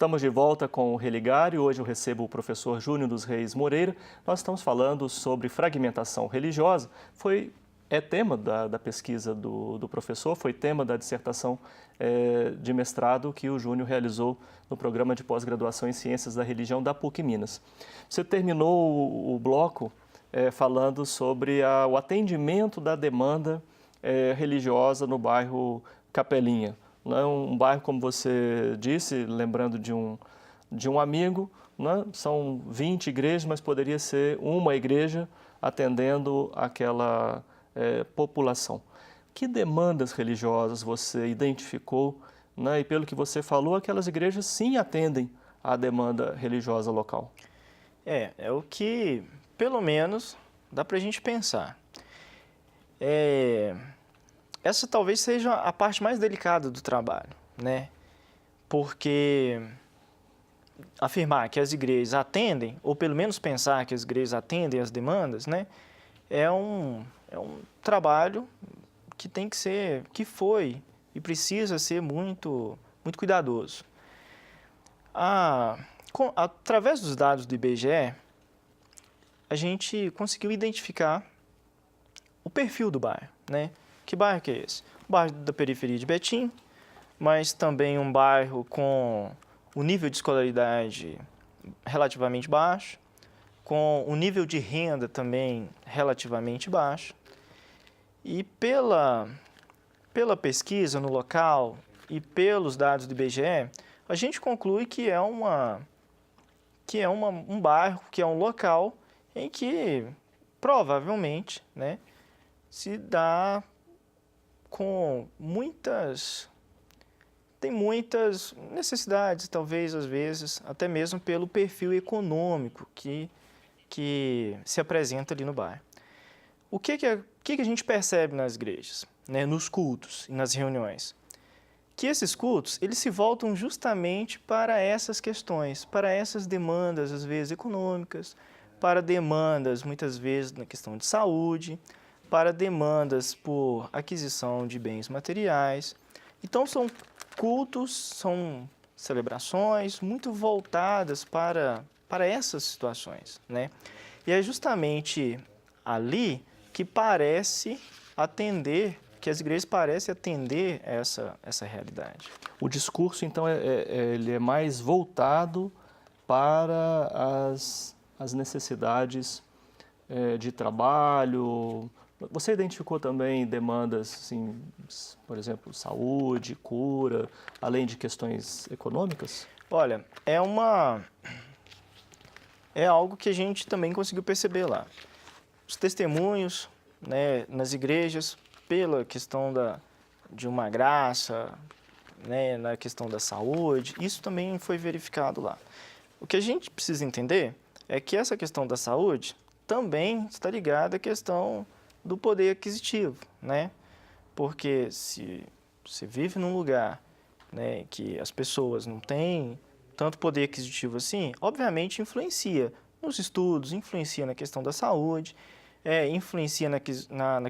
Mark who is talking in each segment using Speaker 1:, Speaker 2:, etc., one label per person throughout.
Speaker 1: Estamos de volta com o Religar e hoje eu recebo o professor Júnior dos Reis Moreira. Nós estamos falando sobre fragmentação religiosa. É tema da pesquisa do professor, foi tema da dissertação de mestrado que o Júnior realizou no programa de pós-graduação em Ciências da Religião da PUC Minas. Você terminou o bloco falando sobre o atendimento da demanda religiosa no bairro Capelinha. Não é um bairro, como você disse, lembrando de um amigo, né? São 20 igrejas, mas poderia ser uma igreja atendendo aquela população. Que demandas religiosas você identificou, né? E pelo que você falou, aquelas igrejas sim atendem à demanda religiosa local.
Speaker 2: É o que, pelo menos, dá para a gente pensar. Essa talvez seja a parte mais delicada do trabalho, né? Porque afirmar que as igrejas atendem, ou pelo menos pensar que as igrejas atendem às demandas, né? É um trabalho que tem que ser, que foi e precisa ser muito, muito cuidadoso. Através dos dados do IBGE, a gente conseguiu identificar o perfil do bairro, né? Que bairro que é esse? O bairro da periferia de Betim, mas também um bairro com o nível de escolaridade relativamente baixo, com o nível de renda também relativamente baixo. E pela pesquisa no local e pelos dados do IBGE, a gente conclui que é um bairro, que é um local em que provavelmente, né, se dá com tem muitas necessidades, talvez, às vezes, até mesmo pelo perfil econômico que se apresenta ali no bairro. O que a gente percebe nas igrejas, né, nos cultos e nas reuniões? Que esses cultos, eles se voltam justamente para essas questões, para essas demandas, às vezes, econômicas, para demandas, muitas vezes, na questão de saúde, para demandas por aquisição de bens materiais. Então, são cultos, são celebrações muito voltadas para essas situações, né? E é justamente ali que que as igrejas parecem atender essa realidade.
Speaker 1: O discurso, então, ele é mais voltado para as necessidades de trabalho. Você identificou também demandas, assim, por exemplo, saúde, cura, além de questões econômicas?
Speaker 2: Olha, é algo que a gente também conseguiu perceber lá. Os testemunhos, né, nas igrejas, pela questão de uma graça, né, na questão da saúde, isso também foi verificado lá. O que a gente precisa entender é que essa questão da saúde também está ligada à questão do poder aquisitivo, né? Porque se você vive num lugar, né, que as pessoas não têm tanto poder aquisitivo assim, obviamente influencia nos estudos, influencia na questão da saúde, influencia na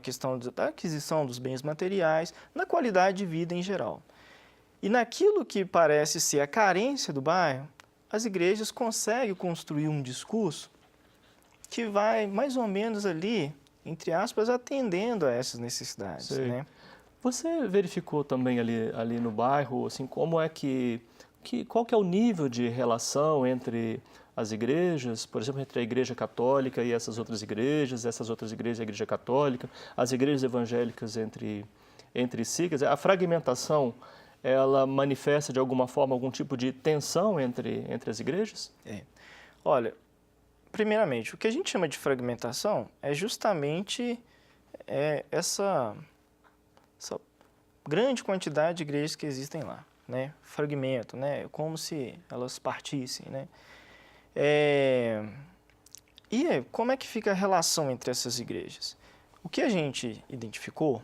Speaker 2: questão da aquisição dos bens materiais, na qualidade de vida em geral. E naquilo que parece ser a carência do bairro, as igrejas conseguem construir um discurso que vai mais ou menos ali, entre aspas, atendendo a essas necessidades, né?
Speaker 1: Você verificou também ali no bairro, assim, qual que é o nível de relação entre as igrejas, por exemplo, entre a Igreja Católica e essas outras igrejas e a Igreja Católica, as igrejas evangélicas entre si? Quer dizer, a fragmentação, ela manifesta de alguma forma algum tipo de tensão entre as igrejas?
Speaker 2: Olha, primeiramente, o que a gente chama de fragmentação é justamente essa grande quantidade de igrejas que existem lá, né? Fragmento, né? Como se elas partissem, né? E como é que fica a relação entre essas igrejas? O que a gente identificou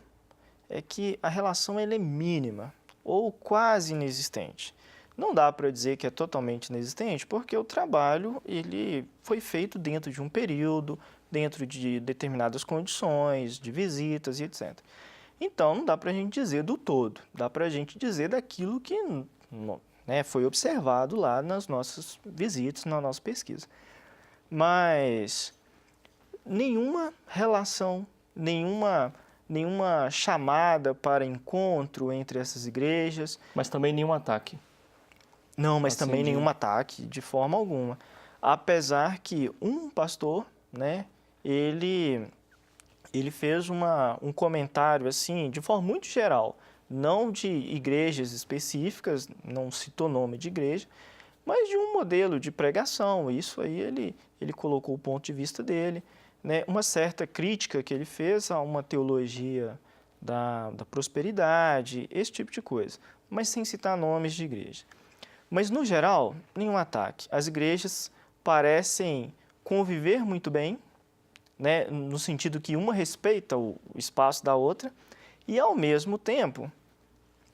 Speaker 2: é que a relação ela é mínima ou quase inexistente. Não dá para dizer que é totalmente inexistente, porque o trabalho ele foi feito dentro de um período, dentro de determinadas condições, de visitas e etc. Então, não dá para a gente dizer do todo, dá para a gente dizer daquilo que né? Foi observado lá nas nossas visitas, na nossa pesquisa. Mas nenhuma relação, nenhuma chamada para encontro entre essas igrejas.
Speaker 1: Mas também nenhum ataque.
Speaker 2: Não, mas
Speaker 1: Assim,
Speaker 2: também nenhum ataque, de forma alguma. Apesar que um pastor, né, ele fez um comentário, assim, de forma muito geral, não de igrejas específicas, não citou nome de igreja, mas de um modelo de pregação. Isso aí ele colocou o ponto de vista dele, né, uma certa crítica que ele fez a uma teologia da prosperidade, esse tipo de coisa, mas sem citar nomes de igreja. Mas, no geral, nenhum ataque. As igrejas parecem conviver muito bem, né, no sentido que uma respeita o espaço da outra e, ao mesmo tempo,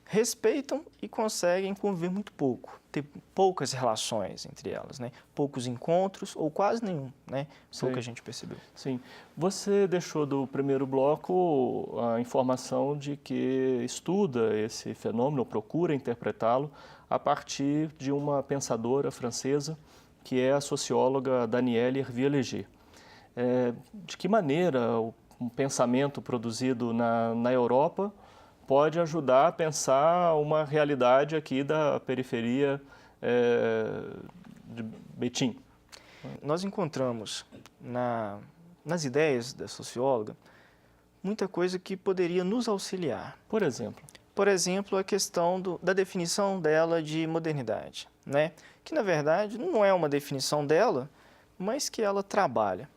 Speaker 2: respeitam e conseguem conviver muito pouco, ter poucas relações entre elas, né? Poucos encontros ou quase nenhum, né? Foi o que a gente percebeu.
Speaker 1: Sim. Você deixou do primeiro bloco a informação de que estuda esse fenômeno, ou procura interpretá-lo, a partir de uma pensadora francesa, que é a socióloga Danielle Hervieux-Léger. De que maneira um pensamento produzido na Europa pode ajudar a pensar uma realidade aqui da periferia de Betim?
Speaker 2: Nós encontramos nas ideias da socióloga muita coisa que poderia nos auxiliar.
Speaker 1: Por exemplo?
Speaker 2: Por exemplo, a questão da definição dela de modernidade, né? Que, na verdade, não é uma definição dela, mas que ela trabalha.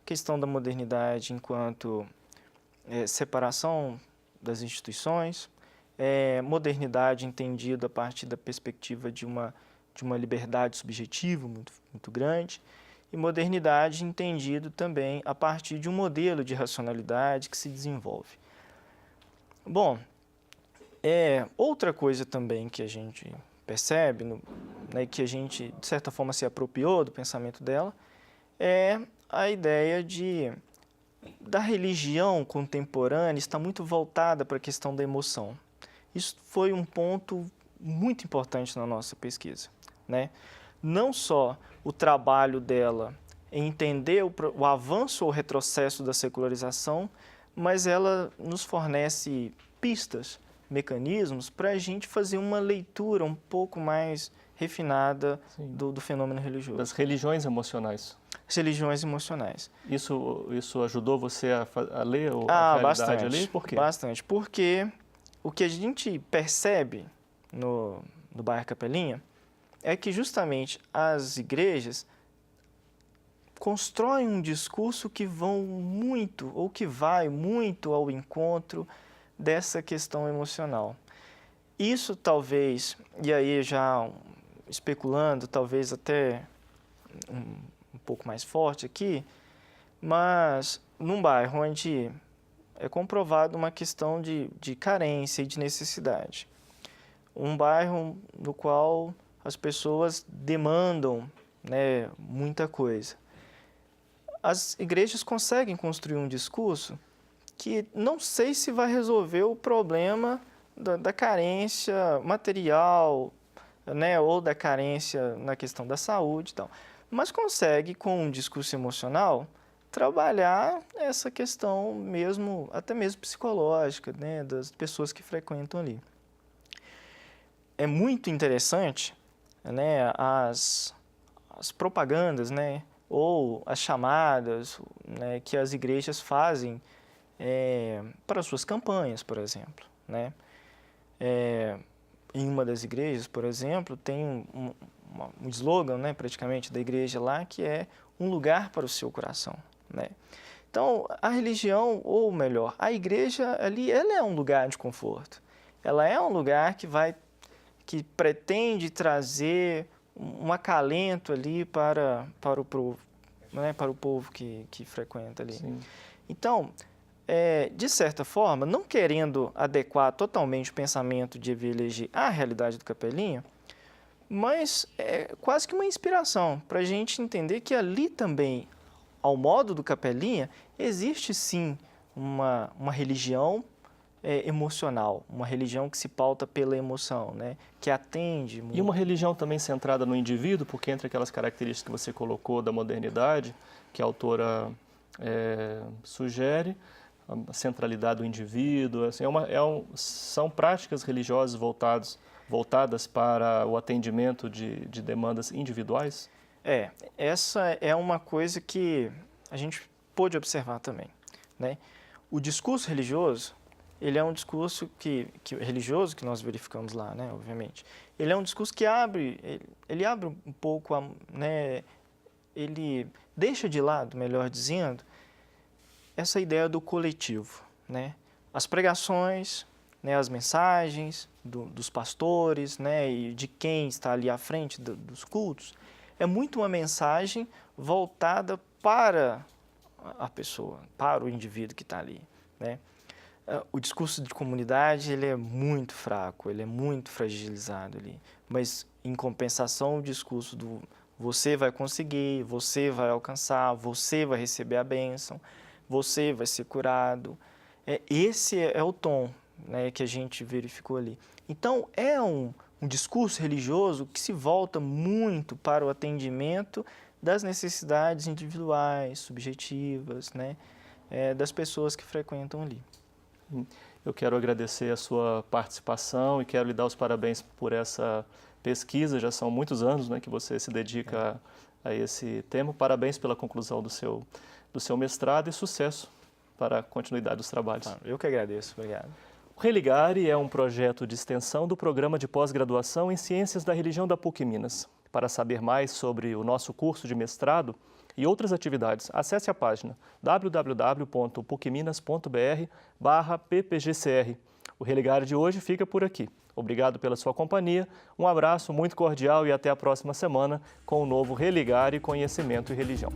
Speaker 2: A questão da modernidade enquanto separação das instituições, modernidade entendida a partir da perspectiva de uma liberdade subjetiva muito grande, e modernidade entendido também a partir de um modelo de racionalidade que se desenvolve. Bom, outra coisa também que a gente percebe, né, que a gente, de certa forma, se apropriou do pensamento dela, é a ideia da religião contemporânea está muito voltada para a questão da emoção. Isso foi um ponto muito importante na nossa pesquisa, né? Não só o trabalho dela em entender o avanço ou retrocesso da secularização, mas ela nos fornece pistas, mecanismos para a gente fazer uma leitura um pouco mais refinada do fenômeno religioso.
Speaker 1: Das religiões emocionais.
Speaker 2: As religiões emocionais.
Speaker 1: Isso ajudou você a ler a realidade
Speaker 2: bastante,
Speaker 1: ali? Por quê?
Speaker 2: Bastante, porque o que a gente percebe no bairro Capelinha é que justamente as igrejas constroem um discurso que vai muito ao encontro dessa questão emocional. Isso talvez, e aí já especulando, talvez até um pouco mais forte aqui, mas num bairro onde é comprovado uma questão de carência e de necessidade. Um bairro no qual as pessoas demandam, né, muita coisa. As igrejas conseguem construir um discurso que não sei se vai resolver o problema da carência material, né, ou da carência na questão da saúde e tal, mas consegue, com um discurso emocional, trabalhar essa questão mesmo, até mesmo psicológica, né, das pessoas que frequentam ali. É muito interessante, né, as propagandas, né, ou as chamadas, né, que as igrejas fazem para suas campanhas, por exemplo, né? Em uma das igrejas, por exemplo, tem um slogan, né, praticamente, da igreja lá, que é um lugar para o seu coração, né? Então, a religião, ou melhor, a igreja ali, ela é um lugar de conforto. Ela é um lugar que pretende trazer um acalento ali para o povo, né, para o povo que frequenta ali.
Speaker 1: Sim.
Speaker 2: Então, de certa forma, não querendo adequar totalmente o pensamento de Hervieux-Léger à realidade do Capelinha, mas é quase que uma inspiração para a gente entender que ali também, ao modo do Capelinha, existe sim uma religião emocional, uma religião que se pauta pela emoção, né? Que atende...
Speaker 1: E uma religião também centrada no indivíduo, porque entre aquelas características que você colocou da modernidade, que a autora sugere, a centralidade do indivíduo, assim, são práticas religiosas voltadas para o atendimento de demandas individuais?
Speaker 2: Essa é uma coisa que a gente pôde observar também, né? O discurso religioso, ele é um discurso religioso que nós verificamos lá, né, obviamente. Ele é um discurso que ele abre um pouco, né, ele deixa de lado, melhor dizendo, essa ideia do coletivo, né? As pregações, né, as mensagens dos pastores, né, e de quem está ali à frente dos cultos, é muito uma mensagem voltada para a pessoa, para o indivíduo que está ali, né? O discurso de comunidade, ele é muito fraco, ele é muito fragilizado ali, mas em compensação o discurso do você vai conseguir, você vai alcançar, você vai receber a bênção, você vai ser curado, esse é o tom, né, que a gente verificou ali. Então é um discurso religioso que se volta muito para o atendimento das necessidades individuais, subjetivas, né, das pessoas que frequentam ali.
Speaker 1: Eu quero agradecer a sua participação e quero lhe dar os parabéns por essa pesquisa. Já são muitos anos, né, que você se dedica a esse tema. Parabéns pela conclusão do seu mestrado e sucesso para a continuidade dos trabalhos.
Speaker 2: Eu que agradeço. Obrigado.
Speaker 1: O Religare é um projeto de extensão do programa de pós-graduação em Ciências da Religião da PUC Minas. Para saber mais sobre o nosso curso de mestrado e outras atividades, acesse a página www.pucminas.br/ppgcr. O Religare de hoje fica por aqui. Obrigado pela sua companhia, um abraço muito cordial e até a próxima semana com o novo Religare Conhecimento e Religião.